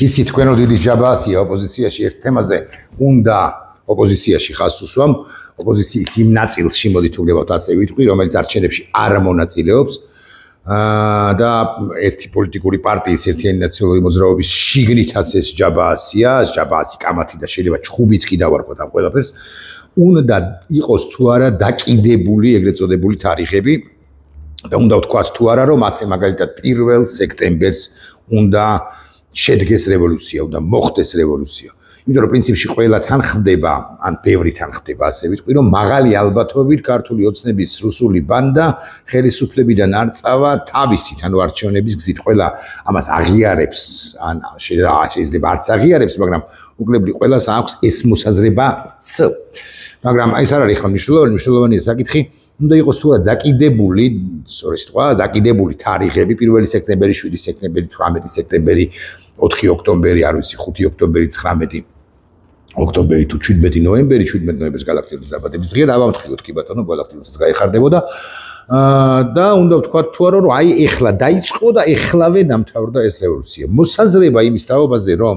იცით თქვენ რომ დიდი ჯაბასია ოპოზიციაში ერთ თემაზე უნდა ოპოზიციაში ხაზს უსვამ ოპოზიციის იმ ნაწილში მოდით უგლებავთ ასე ვიტყვი რომელიც არჩევნებში არ მონაწილეობს და ერთი პოლიტიკური პარტიის ერთიანი ნაციონალური მოძრაობის შიგნითაც ეს ჯაბასია ჯაბასი კამათი და შეიძლება ჩხუბიც კი დავარქვათ ამ ყველაფერს უნდა იყოს თუ არა დაკიდებული ეგრეთ წოდებული თარიღები და უნდა ვთქვათ თუ არა რომ ასე მაგალითად 1 სექტემბერს უნდა შედგეს რევოლუცია უნდა მოხდეს რევოლუცია იმიტომ რომ პრინციპში ყველა თან ხდება ან ბევრი თან ხდება ასე ვიტყვი რომ მაღალი ალბათობით ქართული ოცნების რუსული ბანდა ხელისუფლებიდან არ წავა თავისით ანუ არჩევნების გზით ყველა ამას აღიარებს ან შეიძლება არც აღიარებს მაგრამ უკლებლი ყველას აქვს ეს მოსაზრებაც მაგრამ ეს არ არის ხომ მნიშვნელოვანია საკითხი უნდა იყოს თუ არა დაკიდებული სწორი სიტყვა დაკიდებული თარიღები 1 სექტემბერი 7 სექტემბერი 18 სექტემბერი 4 ოქტომბერი არ ვიცი 5 ოქტომბერი 19 ოქტომბერი თუ 17 ნოემბერი 17 ნოემბერს გალაქტიკოს დაბადების დღეა დავამთხილოთ კი ბატონო გალაქტიკოსაც გაიხარდებოდა და უნდა ვთქვათ თუ არა რომ აი ეხლა დაიწყო და ეხლავე დამთავრდა ეს რევოლუცია მოსაზრება იმის თაობაზე რომ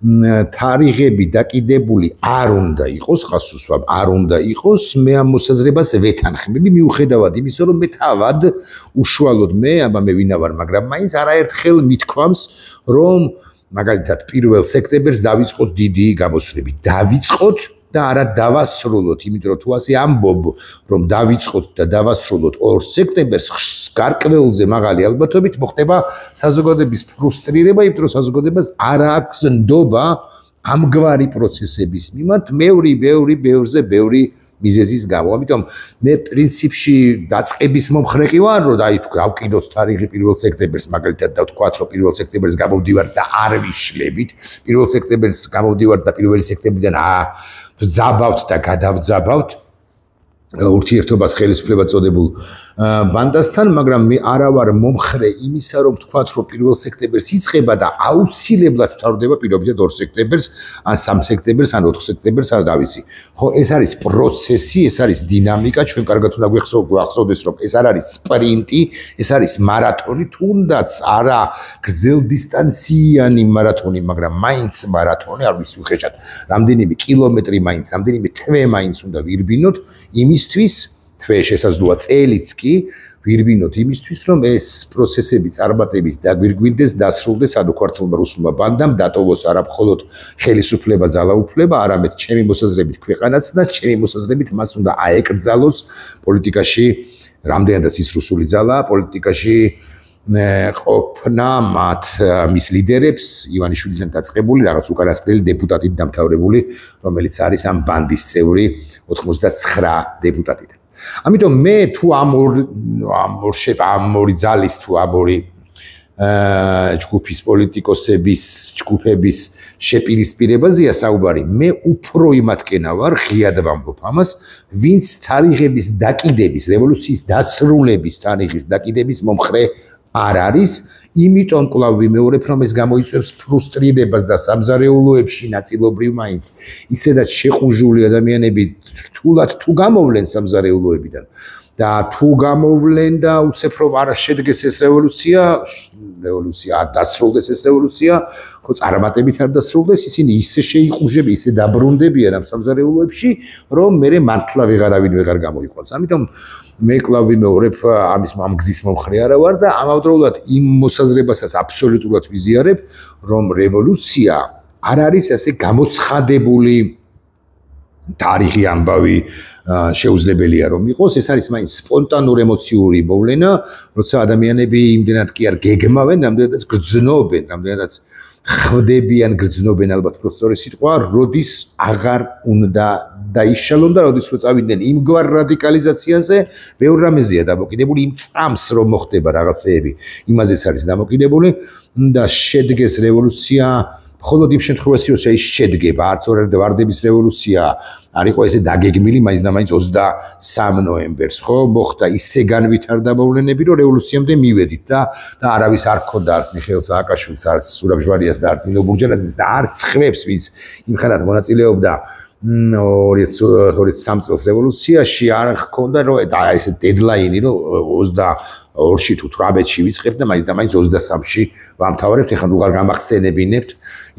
თარიღები დაკიდებული არ უნდა იყოს ხას უსვამ არ უნდა იყოს მე ამ მოსაზრებას ვეთანხმები მიუხედავად იმისა რომ მე თავად უშუალოდ მე ვინა ვარ მაგრამ მაინც არაერთხელ მithქვამს რომ მაგალითად 1 სექტემბერს დავიწყოთ დიდი გამოსვლები დავიწყოთ და არა დავასრულოთ იმიტომ რომ თუ ასე ამბობ რომ დავიწყოთ და დავასრულოთ 2 სექტემბერს გარკვეულზე მაღალი ალბათობით მოხდება საზოგადოების ფრუსტრირება იმიტომ რომ საზოგადოებას არ აქვს ნდობა ამგვარი პროცესების მიმართ ბევრი მიზეზის გამო ამიტომ მე პრინციპში დაწყების მომხრე კი ვარ რომ აი გავკიდოთ თარიღი 1 სექტემბერს მაგალითად და ვთქვათ რომ 1 სექტემბერს გამოვდივართ და არ ვიშლებით 1 სექტემბერს გამოვდივართ და 1 სექტემბრიდან ვძაბავთ და გადავძაბავთ ურთიერთობას ხელისუფლება წოდებულ ბანდასთან, მაგრამ მე არა ვარ მომხრე იმისა, რომ ვთქვათ, რომ 1 სექტემბერს იწყება და აუცილებლად თავდება პირობითად 2 სექტემბერს, ან 3 სექტემბერს, ან 4 სექტემბერს, არ დავიცი. ხო, ეს არის პროცესი, ეს არის დინამიკა, ჩვენ კარგად უნდა გვახსოვდეს, რომ ეს არ არის სპრინტი, ეს არის მარათონი, თუნდაც არა გრძელ დისტანციანი მარათონი, მაგრამ მაინც მარათონი, არ ვიცი ვხეჭათ, რამდენიმე კილომეტრი მაინც, რამდენიმე თვე მაინც უნდა ვირბინოთ იმისთვის თვე შესაძლოა წელიც კი ვირბინოთ იმისთვის რომ ეს პროცესები წარმატებით დაგვირგვინდეს დასრულდეს ანუ ქართულმა რუსულმა ბანდამ დატოვოს არა მხოლოდ ხელისუფლება ძალაუფლება არამედ ჩემი მოსაზრებით ქვეყანაც და ჩემი მოსაზრებით მას უნდა აეკრძალოს პოლიტიკაში რამდენადაც ის რუსული ძალაა პოლიტიკაში ყოფნა მათ მის ლიდერებს ივანიშვილიდან დაწყებული რაღაც უკანასკნელი დეპუტატით დამთავრებული რომელიც არის ამ ბანდის წევრი 89 დეპუტატიდან ამიტომ მე თუ ამ ორი ძალის თუ ამ ორი ჯგუფის პოლიტიკოსების ჯგუფების შეპირისპირებაზეა საუბარი მე უფრო იმათკენა ვარ ღიად ვამბობ ამას ვინც თარიღების დაკიდების რევოლუციის დასრულების თარიღის დაკიდების მომხრე არ არის იმიტომ კვლავ ვიმეორებ რომ ეს გამოიწვევს ფრუსტრირებას და სამზარეულოებში ნაწილობრივ მაინც ისედაც შეყუჟული ადამიანები რთულად თუ გამოვლენ სამზარეულოებიდან და თუ გამოვლენ და უცებ რომ არ შედგეს ეს რევოლუცია არ დასრულდეს ეს რევოლუცია ხო წარმატებით არ დასრულდეს ისინი ისე შეიყუჟებიან ისე დაბრუნდებიან ამ სამზარეულოებში რომ მე მართლა ვეღარავინ ვეღარ გამოიყვანს ამიტომ მე კვლავ ვიმეორებ ამის მამგზის მომხრე არა ვარ და ამავდროულად იმ მოსაზრებასაც აბსოლუტურად ვიზიარებ რომ რევოლუცია არ არის ასე გამოცხადებული თარიღი ამბავი შეუძლებელია რომ იყოს ეს არის მაინც სპონტანური ემოციური მოვლენა როცა ადამიანები იმდენად კი არ გეგმავენ რამდენადაც გრძნობენ რამდენადაც ხდებიან გრძნობენ ალბათ სწორი სიტყვა როდის აღარ უნდა დაიშალონ და როდის წავიდნენ იმგვარ რადიკალიზაციაზე ბევრ რამეზეა დამოკიდებული იმ წამს რომ მოხდება რაღაცეები იმაზეც არის დამოკიდებული და შედგეს რევოლუცია მხოლოდ იმ შემთხვევაში რომ ის შედგება არც ვარდების რევოლუცია არ იყო ესე დაგეგმილი მაინც და მაინც 23 ნოემბერს ხო მოხდა ისე განვითარდა მოვლენები რომ რევოლუციამდე მივედით და არავის არ ქონდა არც მიხეილ სააკაშვილს არც სურაბ ჟვარიას და არც ნინო ბურჯანაძეს და არც ხვებს ვინც იმ ხანად მონაწილეობდა 2023 წელს რევოლუციაში არ ჰქონდა რომ ეს დედლაინი რომ 22-ში თუ 18-ში ვიწყებთ და მაინც 23-ში ვამთავრებთ. ეხლა უღარ გამახსენებინებთ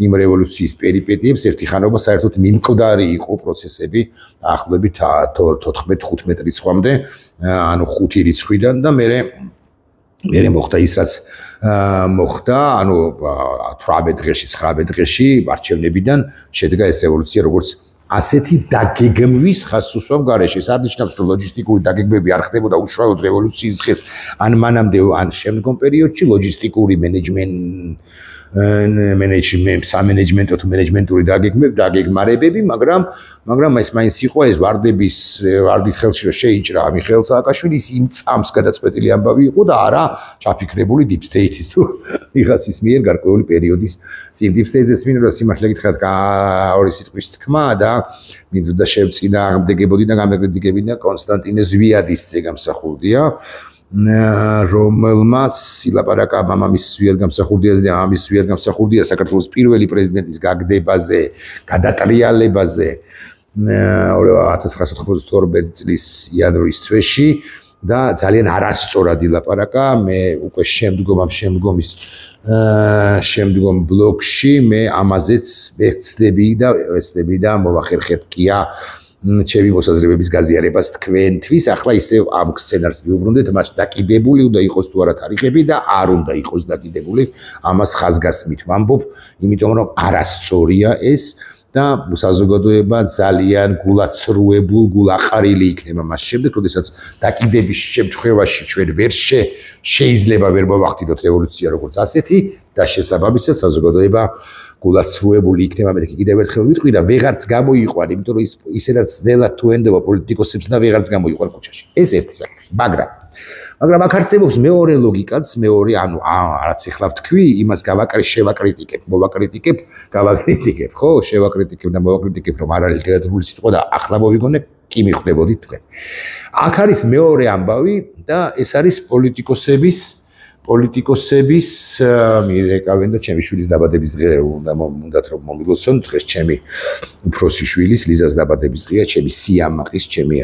იმ რევოლუციის პერიპეტიებს. ერთი ხანობა საერთოდ მიმკვდარი იყო პროცესები ახლობით 14-15 რიცხვამდე, ანუ 5 რიცხვიდან და მე მოხდა ის რაც მოხდა, ანუ 18 დღეში, 19 დღეში არჩევნებიდან შედგა ეს რევოლუცია როგორც ასეთი დაგეგმვის ხასუსვამ გარეშე. ეს არნიშნავს რომ ლოჯისტიკური დაგეგმვები არ ხდებოდა უშუალოდ რევოლუციის დღეს, ან მანამდე, ან შემდგომ პერიოდში ლოჯისტიკური სამენეჯმენტო თუ მენეჯმენტური დაგეგმარებები, მაგრამ ეს მაინც იყო ეს ვარდით ხელში რომ შეიჭრა მიხეილ სააკაშვილის იმ წამს გადაწყვეტილი ამბავი იყო და არა ჩაფიქრებული deep state-ის თუ ვიღაცის მიერ გარკვეული პერიოდის წინ. deep state-ზე მინდა რომ სიმართლე გითხრათ ორი სიტყვის თქმა და მინდოდა შევწინააღმდეგებოდი და გამეკრიტიკებინა კონსტანტინე ზვიადის ზეგამსახურდია, რომელმაც ილაპარაკა მამამის ზვიად გამსახურდიაზე და მამის ზვიად გამსახურდია საქართველოს პირველი პრეზიდენტის გაგდებაზე, გადატრიალებაზე 1992 წლის იანვრის თვეში და ძალიან არასწორად ილაპარაკა. მე უკვე შემდგომ ბლოგში მე ამაზეც ვეცდები და მოვახერხებ კია ჩემი მოსაზრებების გაზიარებას თქვენთვის. ახლა ისევ ამ სცენარს ვიუბრუნდეთ, მას დაკიდებული უნდა იყოს თუ არა თარიღები და არ უნდა იყოს დაკიდებული, ამას ხაზგასმით ვამბობ, იმიტომ რომ არასწორია ეს და საზოგადოება ძალიან გულაყრილი იქნება მას შემდეგ, როდესაც დაკიდების შემთხვევაში ჩვენ შეიძლება ვერ მოვახდინოთ რევოლუცია როგორც ასეთი და შესაბამისად საზოგადოება გულაცრუებული იქნება. მე კიდევ ერთხელ ვიტყვი და ვეღარც გამოიყვან, იმიტომ რომ ისედაც ძნელად თუ ენდობა პოლიტიკოსებს და ვეღარც გამოიყვან ქუჩაში. ეს ერთი საკითხი. მაგრამ აქ არსებობს მეორე ლოგიკაც, ანუ რაც ეხლა ვთქვი, იმას შევაკრიტიკებ, ხო? შევაკრიტიკებ და მოვაკრიტიკებ, რომ არ არის ლიტერატურული სიტყვა და ახლა მოვიგონე, კი მიხვდებოდით თქვენ. აქ არის მეორე ამბავი და ეს არის პოლიტიკოსების მირეკავენ და ჩემი შვილის დაბადების დღე უნდათ რომ მომილოცონ. დღეს ჩემი უფროსი შვილის ლიზას დაბადების დღეა, ჩემი სიამაყის, ჩემი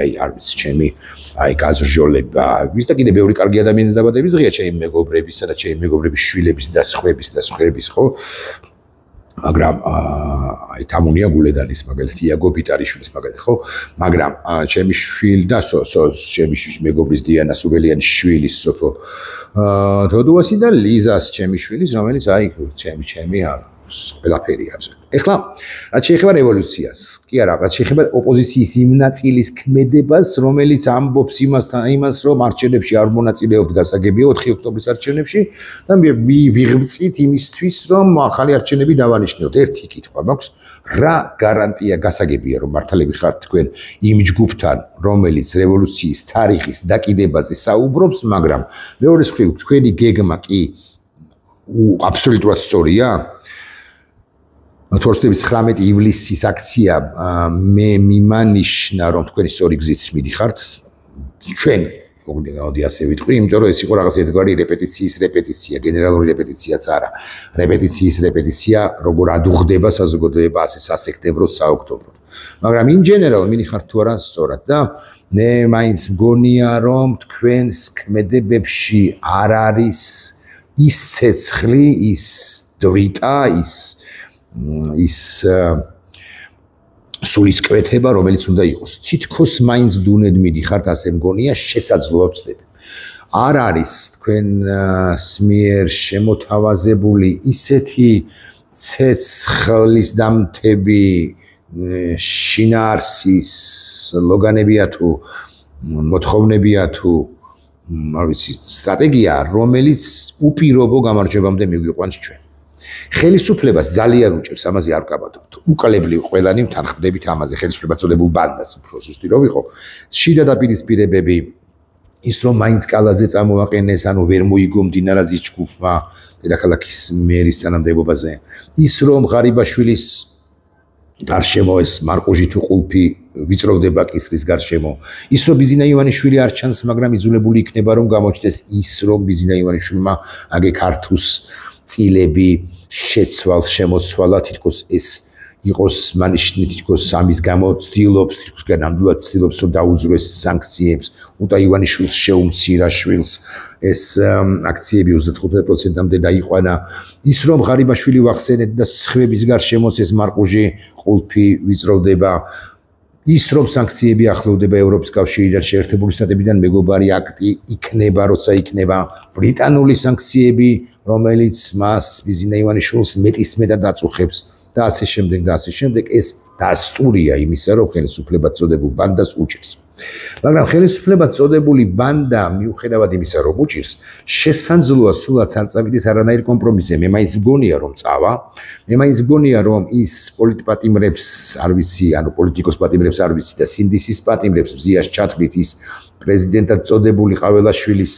გაზრჟოლება და კიდე ბევრი კარგი ადამიანის დაბადების დღეა, ჩემი მეგობრებისა და ჩემი მეგობრების შვილების და სხვების, ხო? მაგრამ თამუნია გულედანის მაგალითად, იაგო ბიტარიშვილის მაგალითად, ხო? მაგრამ ჩემი შვილი და ჩემი მეგობრის დიანა სუბელიანის შვილის სოფო თოდუასი და ლიზას ჩემი შვილის, რომელიც ჩემი ყველაფერია. ეხლა რაც შეეხება რევოლუციას, კი არა, რაც შეეხება ოპოზიციის იმ ნაწილის ქმედებას, რომელიც ამბობს იმას, რომ არჩევნებში არ მონაწილეობთ გასაგებია 4 ოქტომბრის არჩევნებში და ვიღწით იმისთვის, რომ ახალი არჩევნები დავანიშნოთ. ერთი კითხვა მაქვს, რა გარანტია გასაგებია, რომ მართლები ხართ თქვენ იმ ჯგუფთან, რომელიც რევოლუციის თარიღის დაკიდებაზე საუბრობს, მაგრამ მეორეს მხრივ თქვენი გეგმა კი აბსოლუტურად სწორია? 19 ივლისის აქცია მე მიმანიშნა რომ თქვენი სწორი გზით მიდიხართ. ჩვენ მოდი ასე ვიტყვი, იმიტომ რომ ეს იყო რაღაც ერთგვარი რეპეტიცია, გენერალური რეპეტიციაც არა. რეპეტიციის რეპეტიცია როგორ ადუღდება საზოგადოება ასე სასექტემბროდ, საოქტომბროდ. მაგრამ in general მიდიხართ თუ არა სწორად და მე მაინც მგონია რომ თქვენს ქმედებებში არ არის ის ცეცხლი, ის დრიტა, ის სულისკვეთება, რომელიც უნდა იყოს. თითქოს მაინც დუნედ მიდიხართ, ასე მგონია, შესაძლოა ვწდები. არ არის თქვენს მიერ შემოთავაზებული ისეთი ცეცხლის დამთები შინაარსის ლოგანებია თუ მოთხოვნებია თუ არ ვიცი სტრატეგია, რომელიც უპირობო გამარჯვებამდე მიგვიყვანს ჩვენ. ხელისუფლებას ძალიან უჭირს, ამაზე არ ვკაბადობთ. უკალებლივ ყველანი თანხმდებით ამაზე, ხელისუფლება წოდებულ ბანდას, უფრო ზუსტი რომ ვიყო. შიდა დაპირისპირებები, ის რომ მაინც კალაძე წამოაყენეს, ანუ ვერ მოიგო მდინარაძის ჯგუფმა დედაქალაქის მერის თანამდებობაზე. ის რომ ღარიბაშვილის გარშემო ეს მარყუჟი თუ ყულფი ვიწროვდება კისრის გარშემო. ის რომ ბიზინა ივანიშვილი არ ჩანს, მაგრამ იძულებული იქნება რომ გამოჩნდეს. ის რომ ბიზინა ივანიშვილმა აგე ქართუს წილები შეცვალ, შემოცვალა, თითქოს ეს იყოს მანიშნით თქოს ამის გამო ცდილობს თქოს განამდვილად ცდილობს რომ დაუძროს სანქციებს უნდა ივანიშვილს შეუმცირა შვილს ეს აქციები 25%-მდე დაიყვანა ის რომ ღარიბაშვილი ვახსენეთ და სხვების გარშემოც ეს მარყუჟი ყულფი ვიწროვდება ის რომ სანქციები ახლოვდება ევროპის კავშირიდან შეერთებული შტატებიდან მეგობარი აქტი იქნება როცა იქნება ბრიტანული სანქციები რომელიც მას ბიზინა ივანიშვილს მეტისმეტად აწუხებს და ასე შემდეგ ეს დასტურია იმისა რომ ხელისუფლებად წოდებულ ბანდას უჭირს მაგრამ ხელისუფლებად წოდებული ბანდა მიუხედავად იმისა რომ უჭირს შესაძლოა სულაც არ წავიდეს არანაირი კომპრომისზე მე მაინც მგონია რომ წავა მე მაინც მგონია რომ ის პოლიტპატიმრებს არ ვიცი ანუ პოლიტიკოს პატიმრებს არ ვიცი და სინდისის პატიმრებს მზიას ჩათვლით ის პრეზიდენტად წოდებული ყაველაშვილის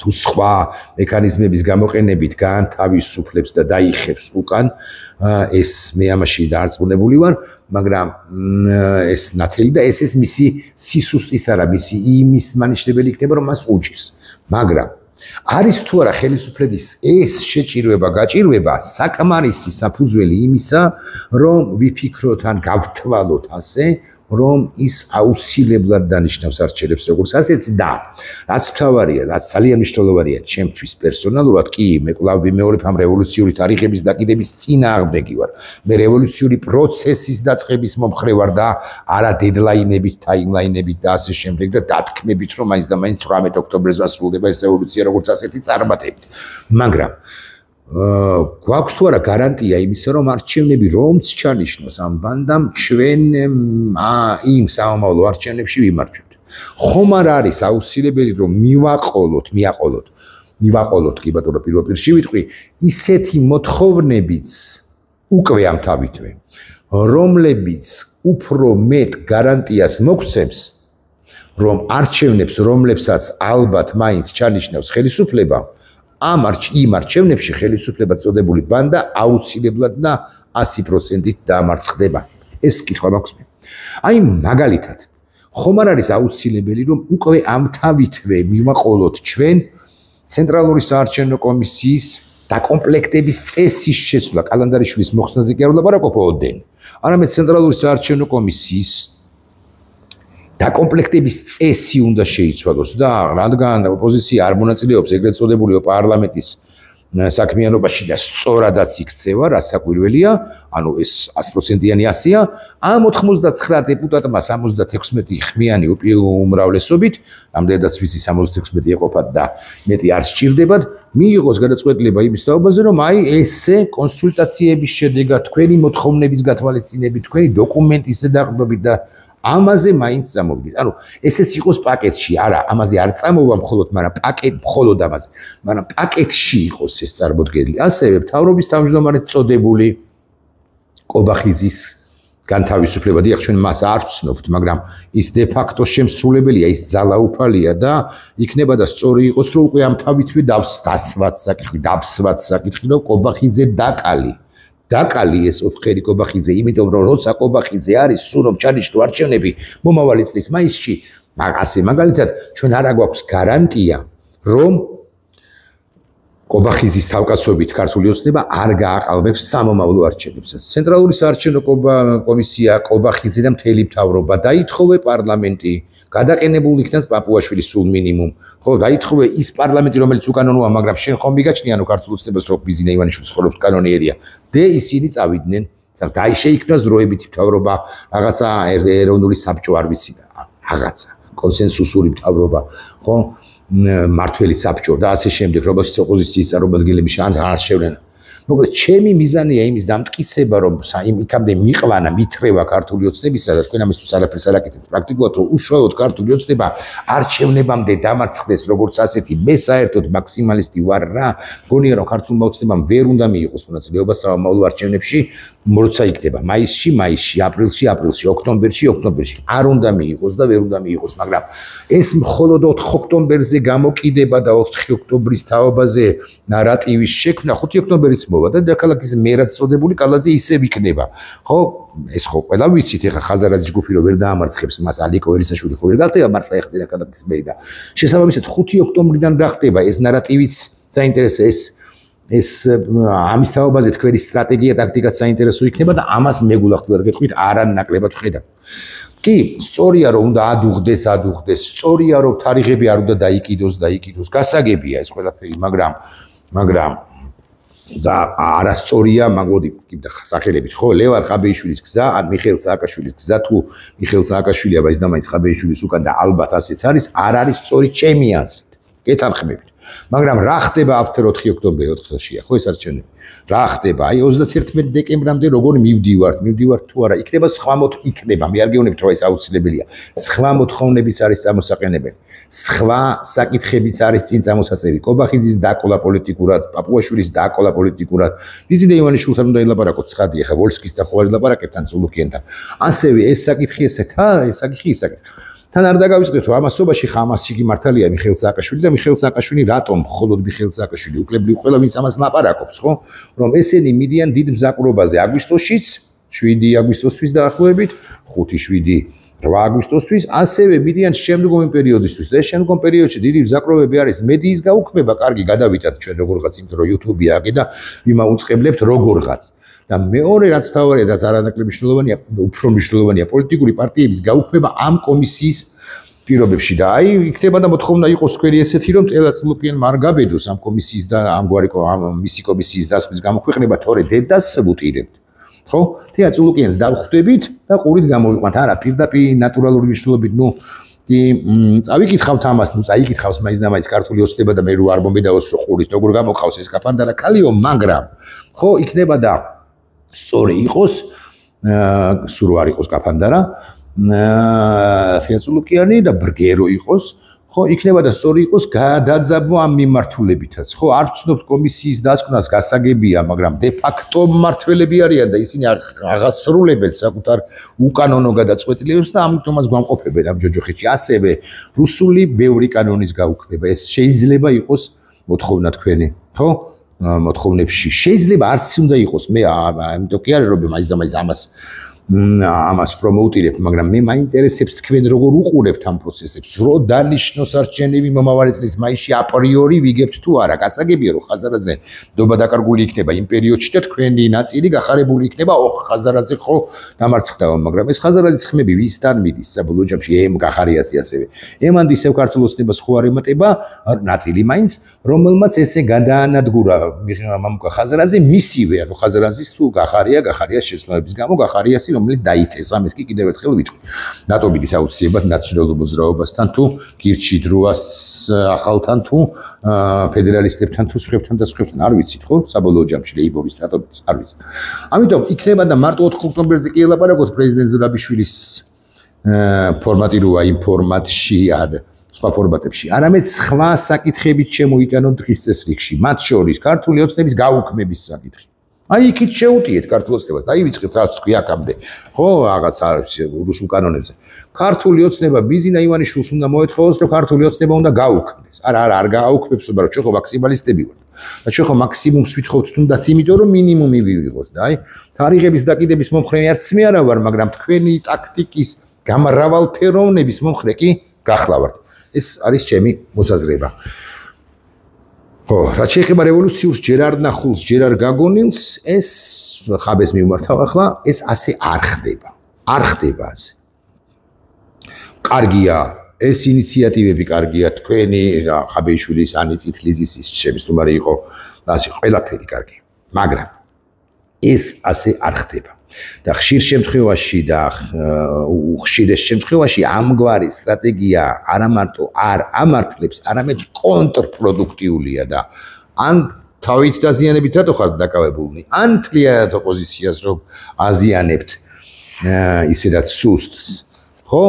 თუ სხვა მექანიზმების გამოყენებით გაანთავისუფლებს და დაიხებს უკან ეს მე ამაში დაარწმუნებული ვარ მაგრამ ეს ნათელი და ეს მისი სისუსტის არა მისი იმის მანიშნებელი იქნება რომ მას უჭირს მაგრამ არის თუ არა ხელისუფლების ეს შეჭირვება გაჭირვება საკმარისი საფუძველი იმისა რომ ვიფიქროთ ან გავთვალოთ ასე რომ ის აუცილებლად დანიშნავს არჩევნებს როგორც ასეც და რაც მთავარია, რაც ძალიან მნიშვნელოვანია ჩემთვის პერსონალურად კი მე კვლავ ვიმეორებ ამ რევოლუციური თარიღების დაკიდების წინააღმდეგი ვარ. მე რევოლუციური პროცესის დაწყების მომხრე ვარ და არა დედლაინებით, ტაიმლაინებით და ასე შემდეგ და დათქმებით რომ მაინც და მაინც 18 ოქტომბერზე ასრულდება ეს რევოლუცია როგორც ასეთი წარმატებით. მაგრამ გვაქვს თუ არა გარანტია იმისა რომ არჩევნები რომც ჩანიშნოს ამ ბანდამ ჩვენ იმ სამომავლო არჩევნებში ვიმარჯვებთ. ხომ არ არის აუცილებელი რომ მივაყოლოთ კი ბატონო პირველ პირში ვიტყვი ისეთი მოთხოვნებიც უკვე ამთავითვე რომლებიც უფრო მეტ გარანტიას მოგცემს რომ არჩევნებს რომლებსაც ალბათ მაინც ჩანიშნავს ხელისუფლება იმ არჩევნებში ხელისუფლებად წოდებული ბანდა აუცილებლად და 100%-ით დაამარცხდება. ეს კითხვა მაქვს მე. აი მაგალითად, ხომ არ არის აუცილებელი რომ უკვე ამთავითვე მივაყოლოთ ჩვენ ცენტრალური საარჩევნო კომისიის დაკომპლექტების წესის შეცვლა კალანდარიშვილის მოხსნაზე კი არ ვლაპარაკობ, არამედ ცენტრალური საარჩევნო კომისიის დაკომპლექტების წესი უნდა შეიცვალოს და რადგან ოპოზიცია არ მონაწილეობს ეგრეთ წოდებული პარლამენტის საქმიანობაში და სწორადაც იქცევა, რასაკვირველია, ანუ ეს 100%-იანი 100-ია, ამ 99 დეპუტატმა 76 ხმიანი უმრავლესობით, რამდენადაც ვიცი 76 ეყოფათ და მეტი არ სჭირდებათ, მიიღოს გადაწყვეტილება იმის თაობაზე, რომ აი ესე კონსულტაციების შედეგად თქვენი მოთხოვნების გათვალისწინებით, თქვენი დოკუმენტის ზედაღდობით და ამაზე მაინც წამოვიდეთ. ანუ ესეც იყოს პაკეტში, არა, ამაზე არ წამოვა მხოლოდ, მხოლოდ ამაზე, მაგრამ პაკეტში იყოს ეს წარმოდგენილი. ასევე მთავრობის თავმჯდომარედ წოდებული კობახიძის განთავისუფლება, დიახ, ჩვენ მას არ ვცნობთ, მაგრამ ის დე ფაქტო შემსრულებელია, ის ძალაუფალია და იქნება და სწორი იყოს, რომ უკვე ამთავითვე დავსვათ საკითხი, რომ კობახიძე დაკალი ეს ოთხერი კობახიძე, იმიტომ რომ როცა კობახიძე არის, სულ რომ ჩანიშნო არჩევნები მომავალი წლის მაისში, ასე მაგალითად ჩვენ არ გვაქვს გარანტია, რომ კობახიძის თავკაცობით ქართული ოცნება არ გააყალბებს სამომავლო არჩევნებს. ცენტრალური საარჩევნო კომისია, კობახიძე და მთელი მთავრობა დაითხოვე პარლამენტი, გადაყენებულ იქნას პაპუაშვილის სულ მინიმუმ. ხო, დაითხოვე ის პარლამენტი, რომელიც უკანონოა, მაგრამ შენ ხომ მიგაჩნია, ანუ ქართულ ოცნებას რომ ბიზინა ივანიშვილის ხოლმე კანონიერია. და ისინი წავიდნენ, და შეიქმნა დროებითი მთავრობა, რაღაცა ეროვნული საბჭო არ ვიცი, რაღაცა კონსენსუსური მთავრობა, ხო? მართველი საბჭო და ასე შემდეგ, რომელშიც ოპოზიციის წარმომადგენლები არ შევლენ. მოკლედ, ჩემი მიზანია იმის დამტკიცება, რომ იქამდე მიყვანა, მithრევა ქართული ოცნებისა და თქვენ ამისთვის არაფერს არ აკეთებთ. პრაქტიკულად რომ უშუალოდ ქართული ოცნება არჩევნებამდე დამარცხდეს, როგორც ასეთი, მე საერთოდ მაქსიმალისტი ვარ რა. გონია რომ ქართულმა ოცნებამ ვერ უნდა მიიღოს მონაწილეობა სამომავლო არჩევნებში, როცა იქნება მაისში, აპრილში, ოქტომბერში, არ უნდა მიიღოს და ვერ უნდა მიიღოს, მაგრამ ეს მხოლოდ 4 ოქტომბერზე გამოკიდება და 4 ოქტომბრის თაობაზე ნარატივის შექმნა 5 ოქტომბერიც მოვა და დედაქალაქის მერად წოდებული კალაძე ისევ იქნება. ხო, ეს ხო ყველა ვიცით, ეხა ხაზარაძის ჯგუფი რომ ვერ დაამარცხებს მას ალიკო ერისაშვილი ხო ვერ გახდება მართლა ეხლა დედაქალაქის მერი და შესაბამისად 5 ოქტომბრიდან რა ხდება ეს ნარატივიც საინტერესო ეს ეს ამის თაობაზე თქვენი სტრატეგია ტაქტიკაც საინტერესო იქნება და ამას მეგულახდათ გეტყვით არანაკლებად ვხედავ. კი, სწორია რომ უნდა ადუღდეს, სწორია რომ თარიღები არ უნდა დაიკიდოს, გასაგებია ეს ყველაფერი, მაგრამ და არასწორია, მაგოდი სახელებით, ხო, ლევან ხაბეიშვილის გზა, ან მიხეილ სააკაშვილის გზა თუ მიხეილ სააკაშვილი აბა ის და მაინც ხაბეიშვილის უკან და ალბათ ასეც არის სწორი ჩემი აზრით. გეთანხმებით. მაგრამ რა ხდება after 4 ოქტომბერი 4 ხელშია, ხო ეს არჩევნები. რა ხდება? აი 31 დეკემბრამდე როგორ მივდივართ თუ არა, იქნება მე არ გეუბნებით რომ ეს აუცილებელია. სხვა მოთხოვნებიც არის წამოსაყენებელი. სხვა საკითხებიც არის წინ წამოსაწევი. კობახიძის დაკოლა პოლიტიკურად, პაპუაშვილის დაკოლა პოლიტიკურად. ვიცი და ივანიშვილთან უნდა ელაპარაკოთ ცხადია, ხა ვოლსკისთან ხო არ ელაპარაკებთან ცულუკიანთან. ასევე ეს საკითხი თან არ დაგავიწყდეთ რომ ამასობაში ხამასი მართალია მიხეილ სააკაშვილი და მიხეილ სააკაშვილი რატომ მხოლოდ მიხეილ სააკაშვილი უკლებლივ ყველა ვინც ამას ლაპარაკობს ხო რომ ესენი მიდიან დიდ მზაკვრობაზე აგვისტოშიც 7 აგვისტოსთვის დაახლოებით 5-7 8 აგვისტოსთვის ასევე მიდიან შემდგომი პერიოდისთვის და ეს შემდგომ პერიოდში დიდი მზაკვრობები არის მედიის გაუქმება კარგი გადავიდათ ჩვენ როგორღაც იმიტომ რომ YouTube-ია აქ და ვიმაუწყებლებთ როგორღაც და მეორე რაც თავარია და არანაკლებ მნიშვნელოვანია, უფრო მნიშვნელოვანია პოლიტიკური პარტიების გაუქმება ამ კომისიის პირობებში და აი იქნება და მოთხოვნა იყოს თქვენი ესეთი რომ ტელეცლუკიანმა არ გაბედოს ამ კომისიის და ამგვარი მისი კომისიის დასკვნის გამოქვეყნება, თორე დედას ვუტირებთ. ხო? თეატრულუკიანს დავხვდებით და ყურით გამოვიყვანთ. არა, პირდაპირ ნატურალური მნიშვნელობით, წავიკითხავთ ამას, წაიკითხავს მაინც და მაინც ქართული ოცნება და მე რო არ მომედავოს რომ ყურით, როგორ გამოყავს ეს კაფანდარა ქალიო, მაგრამ ხო, იქნება და სწორი იყოს, სულ არ იყოს კაფანდარა, თეატრულუკიანი და ბრგერო იყოს, ხო, იქნება და სწორი იყოს გადაძაბვა ამ მიმართულებითაც, ხო, არ ვცნობთ კომისიის დასკვნას გასაგებია, მაგრამ de facto მმართველები არიან და ისინი აღასრულებენ საკუთარ უკანონო გადაწყვეტილებებს და ამიტომაც გვამყოფებენ ამ ჯოჯოხეთში. ასევე რუსული ბევრი კანონის გაუქმება, ეს შეიძლება იყოს მოთხოვნა თქვენი, ხო? მოთხოვნებში შეიძლება არც უნდა იყოს მე ამიტომ კი არა რომ მაინც და მაინც ამას პრომოუტირებ, მაგრამ მე მაინტერესებს თქვენ როგორ უყურებთ ამ პროცესებს, რო დანიშნოს არჩევნები მომავალი წლის მაისში აპრიორი ვიგებთ თუ არა, გასაგებია რომ ხაზარაძე ნდობა დაკარგული იქნება იმ პერიოდში და თქვენი ნაწილი გახარებული იქნება ხაზარაძე ხო დამარცხდა, მაგრამ ეს ხაზარაძის ხმები ვისთან მიდის საბოლოო ჯამში გახარიასი ასევე ემანდი ისევ ქართულ ოცნებას ხო არ ემატება ნაწილი მაინც რომელმაც ესე გადაანადგურა მამუკა ხაზარაძე მისივე, ანუ ხაზარაძის თუ გახარიას შეცნობის გამო გახარიასი რომელიც დაიწესა მეთქი კიდევ ერთხელ ვიტყვი. ნატობილის აუცილებლად ნაციონალურ მოძრაობასთან თუ გირჩი დროას ახალთან თუ ფედერალისტებთან თუ სხვებთან არ ვიცით ხო? საბოლოო ჯამში ლეიბორის ნატობის არ ვიცით. ამიტომ იქნება და მარტო 4 ოქტომბერზე კი ელაპარაკოთ პრეზიდენტ ზურაბიშვილის ფორმატი როა იმ ფორმატში არ სხვა ფორმატებში. არამედ სხვა საკითხებით შემოიტანოთ დღის წესრიგში, მათ შორის ქართული ოცნების გაუქმების საკითხი. აი იქით შეუტიეთ ქართულ ოცნებას, დაივიწყეთ რაც თქვი აქამდე. ხო, რაღაც არის რუსულ კანონებზე. ქართული ოცნება ბიზინა ივანიშვილს უნდა მოეთხოვოს, რომ ქართული ოცნება უნდა გაუქმდეს. არ გააუქმებს, მაგრამ ჩვენ ხო მაქსიმალისტები ვართ. და ჩვენ ხო მაქსიმუმს ვითხოვთ თუნდაც იმიტომ, რომ მინიმუმი ვივიღოთ. და აი, თარიღების დაკიდების მომხრე არც მე არა ვარ, მაგრამ თქვენი ტაქტიკის გამრავალფეროვნების მომხრე კი გახლავართ. ეს არის ჩემი მოსაზრება. ხო, რაც შეეხება რევოლუციურს ჯერ არ ნახულს, ჯერ არ გაგონილს, ეს ხაბეს მივმართავ ახლა, ეს ასე არ ხდება. არ ხდება ასე. კარგია, ეს ინიციატივები კარგია, თქვენი ხაბეიშვილის, ანიცით ლიზის შემისტუმარი იყო, ასე ყველაფერი კარგია. მაგრამ ეს ასე არ ხდება. და ხშირ შემთხვევაში და უხშირეს შემთხვევაში ამგვარი სტრატეგია არა მარტო არ ამართლებს, არამედ კონტრპროდუქტიულია და ან თავით დაზიანებით რატო ხართ დაკავებულნი, ან თლიანად ოპოზიციას რომ აზიანებთ ისედაც სუსტს, ხო?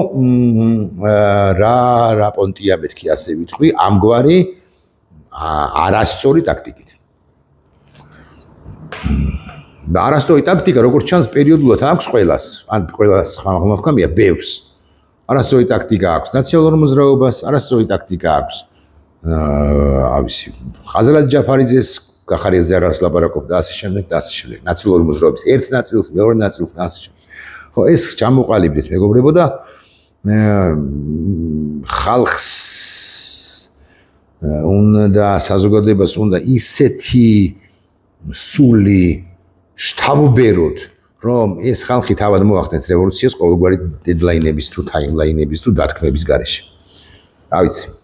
რა პონტია მეთქი ასე ვიტყვი, ამგვარი არასწორი ტაქტიკით. და არასწორი ტაქტიკა როგორც ჩანს პერიოდულად აქვს ყველას, ან ყველას ხმამია ბევრს. არასწორი ტაქტიკა აქვს ნაციონალურ მოძრაობას, არასწორი ტაქტიკა აქვს ავისი ხაზარაძე ჯაფარიძეს გახარიაზე აღარს ლაპარაკობ და ასე შემდეგ და ასე შემდეგ. ნაციონალური მოძრაობის ერთ ნაწილს, მეორე ნაწილს და ასე შემდეგ. ხო, ეს ჩამოყალიბდეთ მეგობრებო და ხალხს უნდა საზოგადოებას უნდა ისეთი სული შთავბეროთ, რომ ეს ხალხი თავად მოახდენს რევოლუციას ყოველგვარი დედლაინების თუ თაიმლაინების თუ დათქმების გარეშე. რა ვიცი